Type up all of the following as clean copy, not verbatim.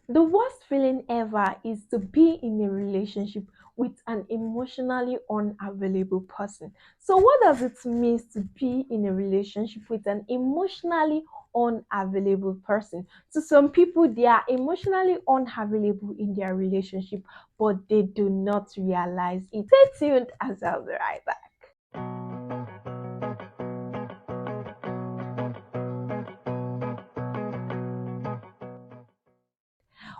The worst feeling ever is to be in a relationship with an emotionally unavailable person. So, what does it mean to be in a relationship with an emotionally unavailable person? To some people, they are emotionally unavailable in their relationship, but they do not realize it. Stay tuned as I'll be right back.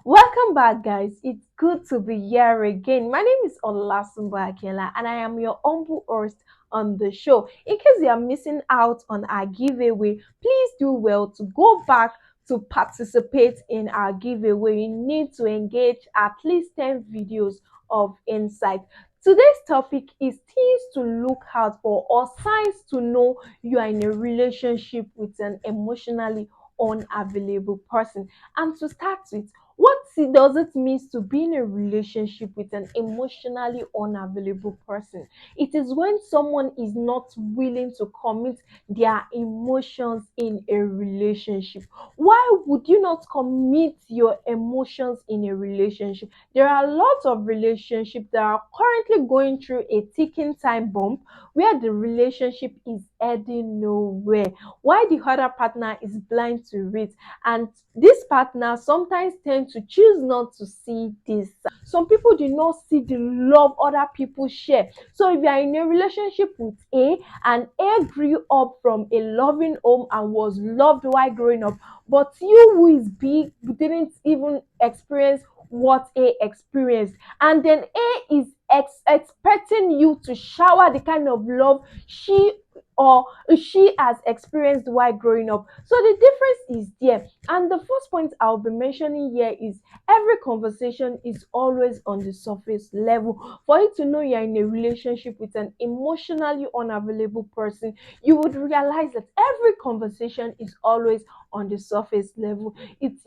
Welcome back, guys. It's good to be here again. My name is Olasumba Akela, and I am your humble host on the show. In case you are missing out on our giveaway, please do well to go back to participate in our giveaway. You need to engage at least 10 videos of insight. Today's topic is things to look out for or signs to know you are in a relationship with an emotionally unavailable person. And to start with, does it mean to be in a relationship with an emotionally unavailable person? It is when someone is not willing to commit their emotions in a relationship. Why would you not commit your emotions in a relationship? There are lots of relationships that are currently going through a ticking time bomb where the relationship is heading nowhere, while the other partner is blind to it, and this partner sometimes tend to choose not to see this. Some people do not see the love other people share. So if you are in a relationship with A and A grew up from a loving home and was loved while growing up, but you who is B didn't even experience what A experienced, and then A is expecting you to shower the kind of love or she has experienced while growing up. So the difference is there. And the first point I'll be mentioning here is every conversation is always on the surface level. For you to know you're in a relationship with an emotionally unavailable person, you would realize that every conversation is always on the surface level. It's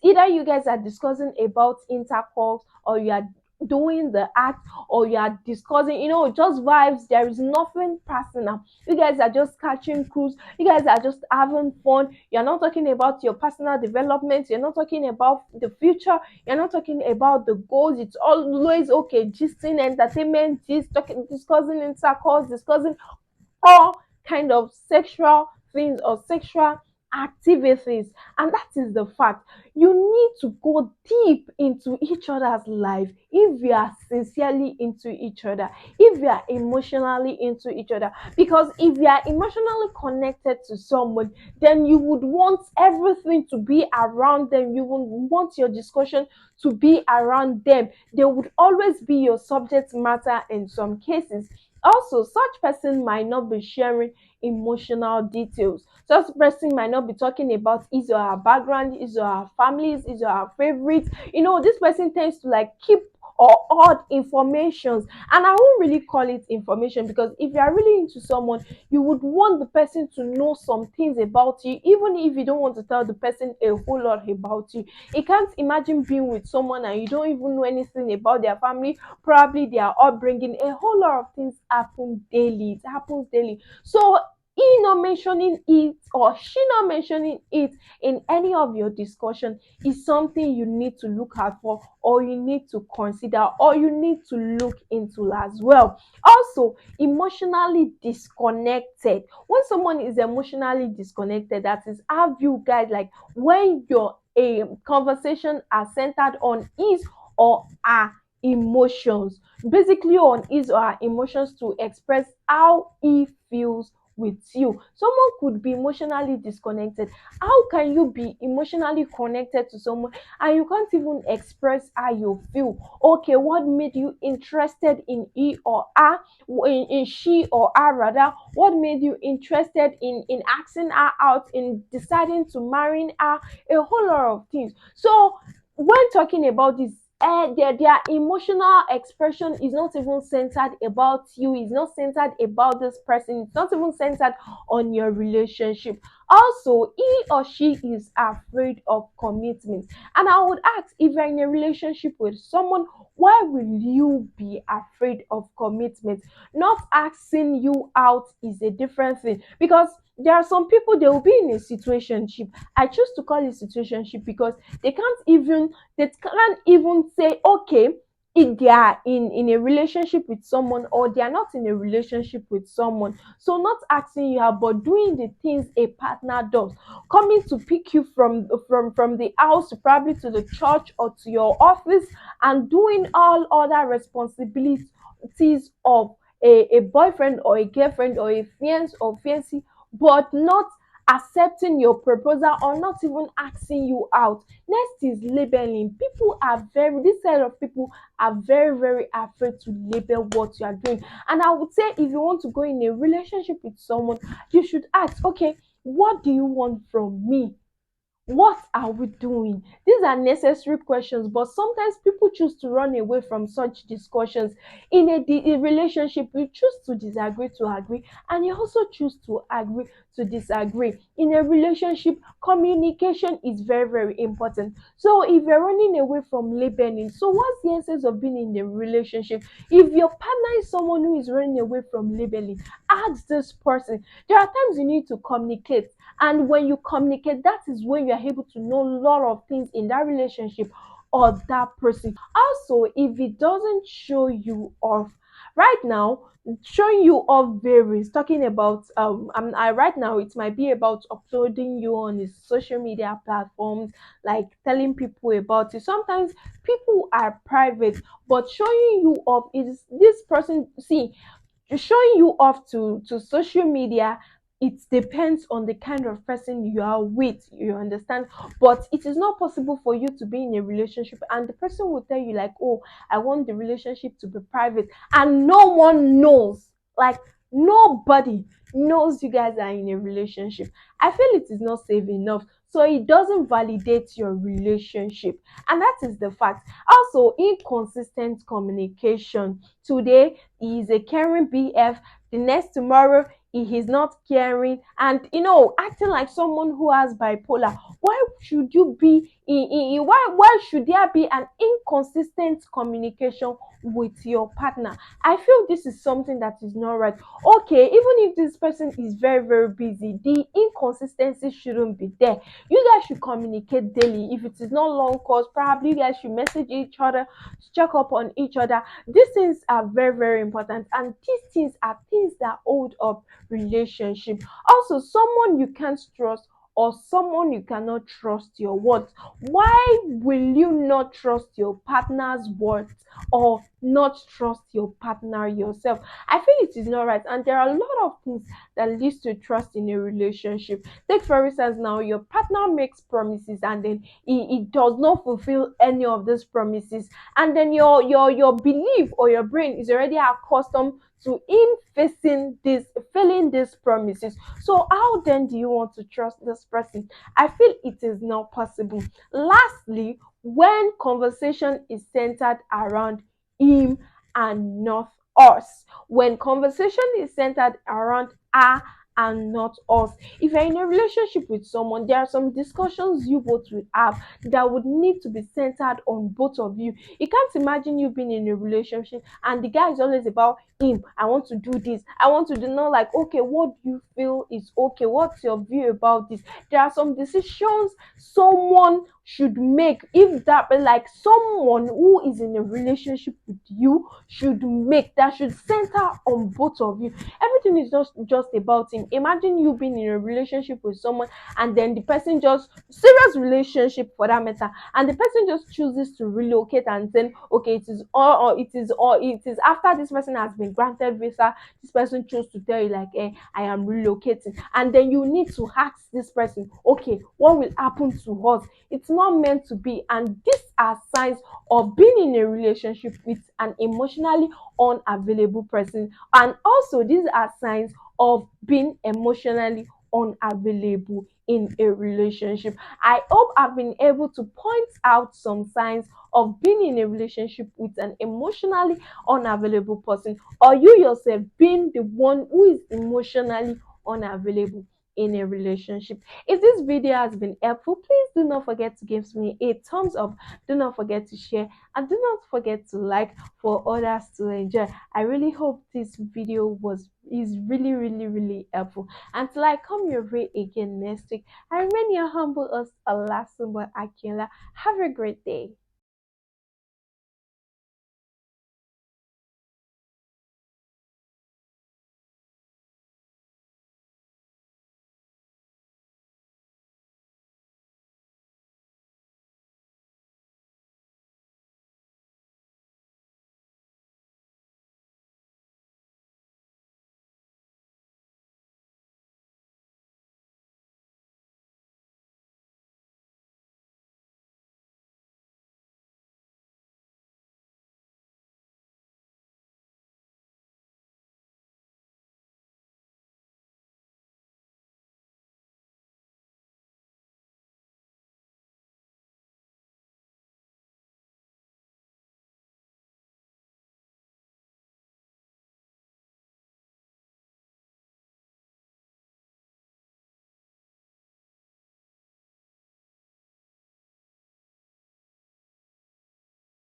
either you guys are discussing about intercourse, or you are doing the act, or you are discussing, just vibes. There is nothing personal. You guys are just catching cruise. You guys are just having fun. You're not talking about your personal development. You're not talking about the future. You're not talking about the goals. It's always okay. Gisting, entertainment, talking, discussing intercourse, discussing all kind of sexual things or sexual activities. And that is the fact. You need to go deep into each other's life if you are sincerely into each other, if you are emotionally into each other. Because if you are emotionally connected to someone, then you would want everything to be around them. You would want your discussion to be around them. They would always be your subject matter in some cases. Also, such person might not be sharing emotional details. Such person might not be talking about his or her background, his or her families, his or her favorites. This person tends to like keep or odd informations, and I won't really call it information, because if you are really into someone, you would want the person to know some things about you, even if you don't want to tell the person a whole lot about you. You can't imagine being with someone and you don't even know anything about their family, probably their upbringing. A whole lot of things happen daily. It happens daily. So he not mentioning it or she not mentioning it in any of your discussion is something you need to look out for, or you need to consider, or you need to look into as well. Also, emotionally disconnected. When someone is emotionally disconnected, that is how you guys like when your a conversation are centered on his or her emotions, basically on his or her emotions, to express how he feels with you. Someone could be emotionally disconnected. How can you be emotionally connected to someone and you can't even express how you feel? Okay, what made you interested in he or her, in she or her rather? What made you interested in asking her out, in deciding to marry her? A whole lot of things. So when talking about this, their emotional expression is not even centered about you, it's not centered about this person, it's not even centered on your relationship. Also, he or she is afraid of commitment. And I would ask, if you're in a relationship with someone, why will you be afraid of commitment? Not asking you out is a different thing, because there are some people, they will be in a situationship. I choose to call it situationship because they can't even say, okay, if they are in a relationship with someone, or they are not in a relationship with someone. So not asking you out, but doing the things a partner does, coming to pick you from the house, probably to the church or to your office, and doing all other responsibilities of a boyfriend or a girlfriend or a fiance or fiancé, but not accepting your proposal or not even asking you out. Next is labeling. People are very, this set of people are very, very afraid to label what you are doing. And I would say, if you want to go in a relationship with someone, you should ask, okay, what do you want from me? What are we doing? These are necessary questions, but sometimes people choose to run away from such discussions. In a relationship, you choose to disagree to agree, and you also choose to agree to disagree. In a relationship, communication is very, very important. So if you're running away from labeling, so what's the essence of being in a relationship? If your partner is someone who is running away from labeling, ask this person. There are times you need to communicate, and when you communicate, that is when you are able to know a lot of things in that relationship or that person. Also, if it doesn't show you off right now, showing you off varies. Talking about I right now, it might be about uploading you on his social media platforms, like telling people about it. Sometimes people are private, but showing you off is this person. See, showing you off to social media, it depends on the kind of person you are with, you understand. But it is not possible for you to be in a relationship and the person will tell you like, oh, I want the relationship to be private, and no one knows, like nobody knows you guys are in a relationship. I feel it is not safe enough, so it doesn't validate your relationship. And that is the fact. Also, inconsistent communication. Today he is a caring BF, the next tomorrow he is not caring, and acting like someone who has bipolar. Why should you be why should there be an inconsistent communication with your partner? I feel this is something that is not right. Okay, even if this person is very, very busy, the inconsistency shouldn't be there. You guys should communicate daily. If it is not long calls, probably you guys should message each other, check up on each other. These things are very, very important, and these things are things that hold up relationship. Also, someone you can't trust or someone you cannot trust your words. Why will you not trust your partner's words or not trust your partner yourself? I feel it is not right, and there are a lot of things that leads to trust in a relationship. Take for instance, now your partner makes promises and then he does not fulfill any of these promises, and then your belief or your brain is already accustomed to him failing these promises. So how then do you want to trust this person? I feel it is not possible. Lastly, when conversation is centered around him and not us. When conversation is centered around her and not us. If you're in a relationship with someone, there are some discussions you both will have that would need to be centered on both of you. You can't imagine you being in a relationship and the guy is always about him. I want to do this. I want to do, not like, okay, what do you feel is okay? What's your view about this? There are some decisions someone should make, if that, like someone who is in a relationship with you should make, that should center on both of you. Everything is just about him. Imagine you being in a relationship with someone and then the person just, serious relationship for that matter, and the person just chooses to relocate and then, okay, it is after this person has been granted visa, this person chose to tell you like, I am relocating, and then you need to ask this person, okay, what will happen to us? It's not meant to be. And these are signs of being in a relationship with an emotionally unavailable person, and also these are signs of being emotionally unavailable in a relationship. I hope I've been able to point out some signs of being in a relationship with an emotionally unavailable person, or you yourself being the one who is emotionally unavailable in a relationship. If this video has been helpful, please do not forget to give me a thumbs up. Do not forget to share and do not forget to like for others to enjoy. I really hope this video is really helpful. Until I come your way again next week, I remain your humble host, Olasumba Akila. Have a great day.